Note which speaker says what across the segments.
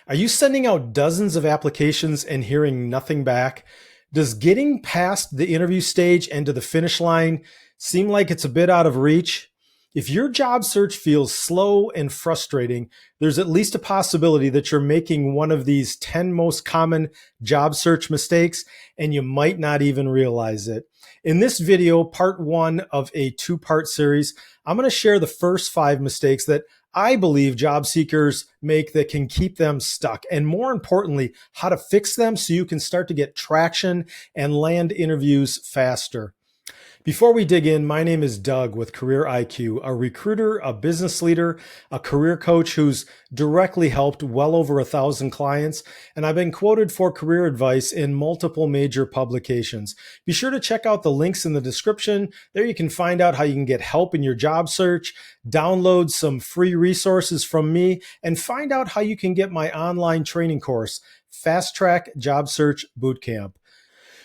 Speaker 1: Are you sending out dozens of applications and hearing nothing back? Does getting past the interview stage and to the finish line seem like it's a bit out of reach? If your job search feels slow and frustrating, there's at least a possibility that you're making one of these 10 most common job search mistakes, and you might not even realize it. In this video, part one of a two-part series, I'm going to share the first 5 mistakes that I believe job seekers make that can keep them stuck, and more importantly, how to fix them so you can start to get traction and land interviews faster. Before we dig in, my name is Doug with Career IQ, a recruiter, a business leader, a career coach who's directly helped well over 1,000 clients, and I've been quoted for career advice in multiple major publications. Be sure to check out the links in the description. There you can find out how you can get help in your job search, download some free resources from me, and find out how you can get my online training course, Fast Track Job Search Bootcamp.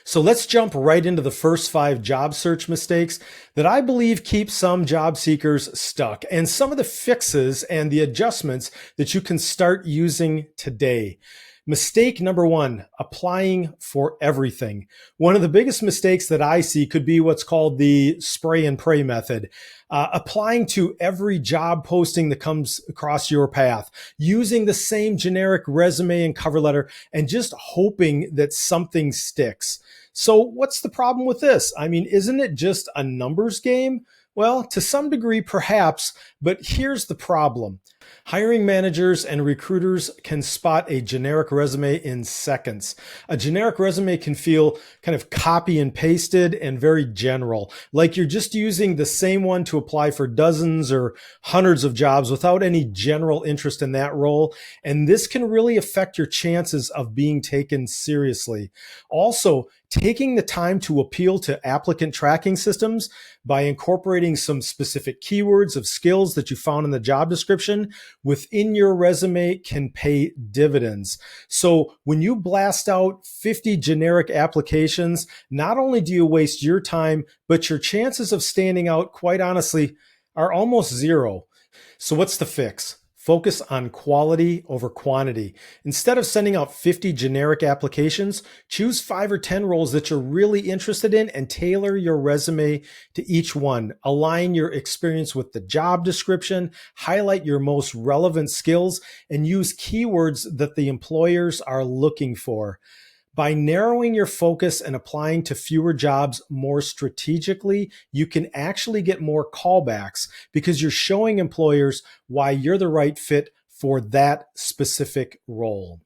Speaker 1: So let's jump right into the first 5 job search mistakes that I believe keep some job seekers stuck, and some of the fixes and the adjustments that you can start using today. Mistake number 1, applying for everything. One of the biggest mistakes that I see could be what's called the spray and pray method. Applying to every job posting that comes across your path, using the same generic resume and cover letter, and just hoping that something sticks. So what's the problem with this? I mean, isn't it just a numbers game? Well, to some degree, perhaps, but here's the problem. Hiring managers and recruiters can spot a generic resume in seconds. A generic resume can feel kind of copy and pasted and very general, like you're just using the same one to apply for dozens or hundreds of jobs without any general interest in that role. And this can really affect your chances of being taken seriously. Also, taking the time to appeal to applicant tracking systems by incorporating some specific keywords of skills that you found in the job description within your resume can pay dividends. So when you blast out 50 generic applications, not only do you waste your time, but your chances of standing out, quite honestly, are almost zero. So what's the fix? Focus on quality over quantity. Instead of sending out 50 generic applications, choose 5 or 10 roles that you're really interested in and tailor your resume to each one. Align your experience with the job description, highlight your most relevant skills, and use keywords that the employers are looking for. By narrowing your focus and applying to fewer jobs more strategically, you can actually get more callbacks because you're showing employers why you're the right fit for that specific role.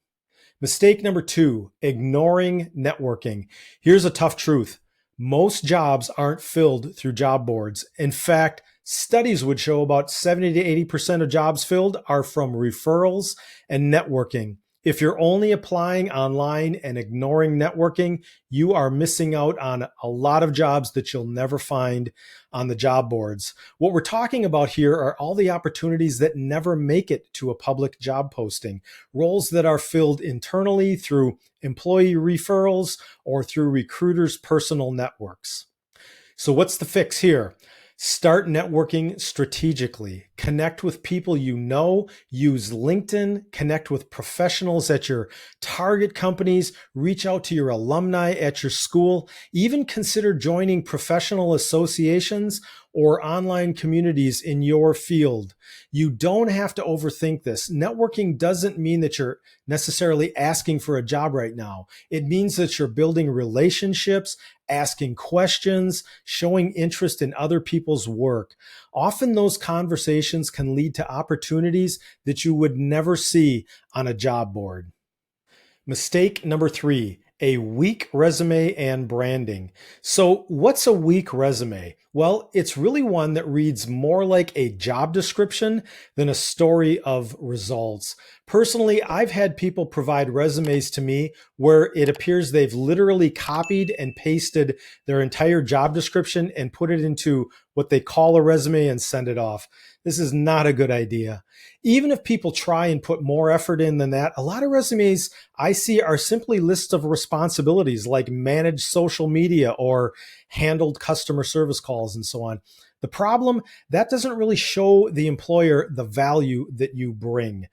Speaker 1: Mistake number 2, ignoring networking. Here's a tough truth. Most jobs aren't filled through job boards. In fact, studies would show about 70 to 80% of jobs filled are from referrals and networking. If you're only applying online and ignoring networking, you are missing out on a lot of jobs that you'll never find on the job boards. What we're talking about here are all the opportunities that never make it to a public job posting, roles that are filled internally through employee referrals or through recruiters' personal networks. So what's the fix here? Start networking strategically. Connect with people you know. Use LinkedIn. Connect with professionals at your target companies. Reach out to your alumni at your school. Even consider joining professional associations or online communities in your field. You don't have to overthink this. Networking doesn't mean that you're necessarily asking for a job right now. It means that you're building relationships, asking questions, showing interest in other people's work. Often those conversations can lead to opportunities that you would never see on a job board. Mistake number 3, a weak resume and branding. So what's a weak resume? Well, it's really one that reads more like a job description than a story of results. Personally, I've had people provide resumes to me where it appears they've literally copied and pasted their entire job description and put it into what they call a resume and send it off. This is not a good idea. Even if people try and put more effort in than that, a lot of resumes I see are simply lists of responsibilities like managed social media or handled customer service calls and so on. The problem, that doesn't really show the employer the value that you bring.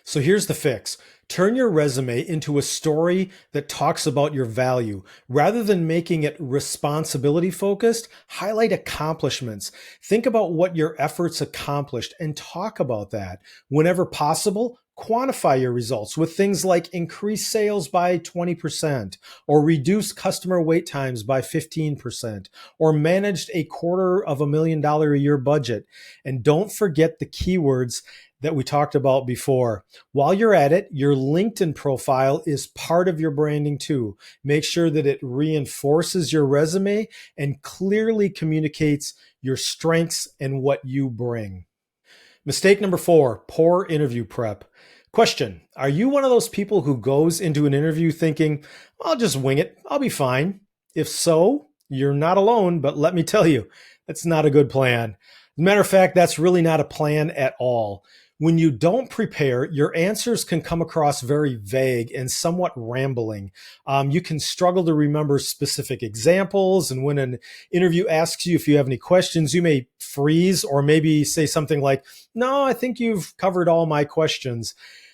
Speaker 1: So here's the fix. Turn your resume into a story that talks about your value. Rather than making it responsibility focused, highlight accomplishments. Think about what your efforts accomplished and talk about that. Whenever possible, quantify your results with things like increase sales by 20% or reduce customer wait times by 15% or managed $250,000 a year budget. And don't forget the keywords that we talked about before. While you're at it, your LinkedIn profile is part of your branding too. Make sure that it reinforces your resume and clearly communicates your strengths and what you bring. Mistake number 4, poor interview prep. Question: are you one of those people who goes into an interview thinking, I'll just wing it, I'll be fine? If so, you're not alone, but let me tell you, that's not a good plan. As a matter of fact, that's really not a plan at all. When you don't prepare, your answers can come across very vague and somewhat rambling. You can struggle to remember specific examples. And when an interview asks you if you have any questions, you may freeze or maybe say something like, no, I think you've covered all my questions.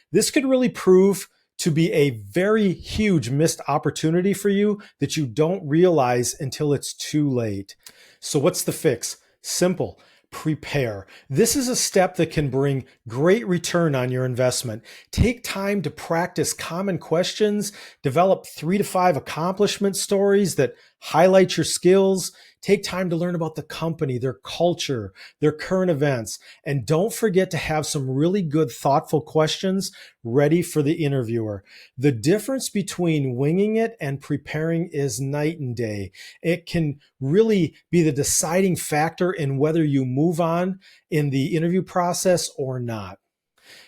Speaker 1: This could really prove to be a very huge missed opportunity for you that you don't realize until it's too late. So what's the fix? Simple. Prepare. This is a step that can bring great return on your investment. Take time to practice common questions, develop 3 to 5 accomplishment stories that highlight your skills. Take time to learn about the company, their culture, their current events, and don't forget to have some really good, thoughtful questions ready for the interviewer. The difference between winging it and preparing is night and day. It can really be the deciding factor in whether you move on in the interview process or not.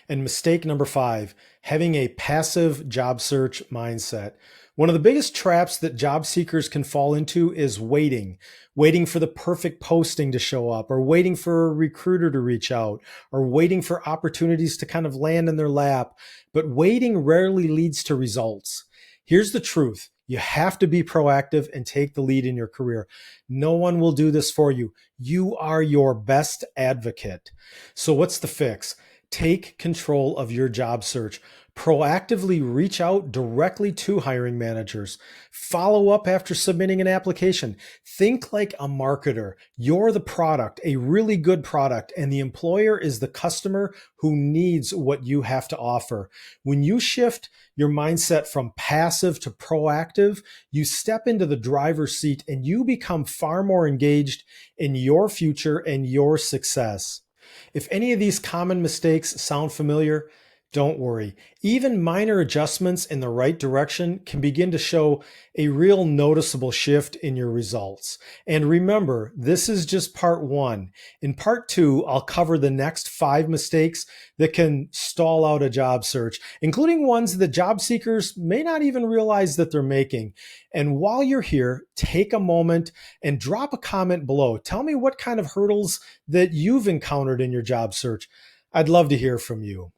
Speaker 1: And mistake number 5, having a passive job search mindset. One of the biggest traps that job seekers can fall into is waiting for the perfect posting to show up, or waiting for a recruiter to reach out, or waiting for opportunities to kind of land in their lap. But waiting rarely leads to results. Here's the truth. You have to be proactive and take the lead in your career. No one will do this for you. You are your best advocate. So what's the fix? Take control of your job search. Proactively reach out directly to hiring managers. Follow up after submitting an application. Think like a marketer. You're the product, a really good product, and the employer is the customer who needs what you have to offer. When you shift your mindset from passive to proactive, you step into the driver's seat and you become far more engaged in your future and your success. If any of these common mistakes sound familiar, don't worry. Even minor adjustments in the right direction can begin to show a real noticeable shift in your results. And remember, this is just part 1. In part 2, I'll cover the next 5 mistakes that can stall out a job search, including ones that job seekers may not even realize that they're making. And while you're here, take a moment and drop a comment below. Tell me what kind of hurdles that you've encountered in your job search. I'd love to hear from you.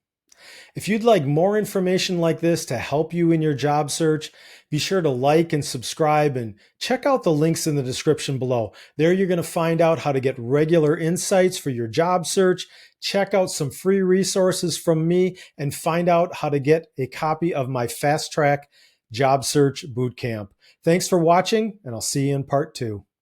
Speaker 1: If you'd like more information like this to help you in your job search, be sure to like and subscribe and check out the links in the description below. There you're going to find out how to get regular insights for your job search, check out some free resources from me, and find out how to get a copy of my Fast Track Job Search Bootcamp. Thanks for watching, and I'll see you in part 2.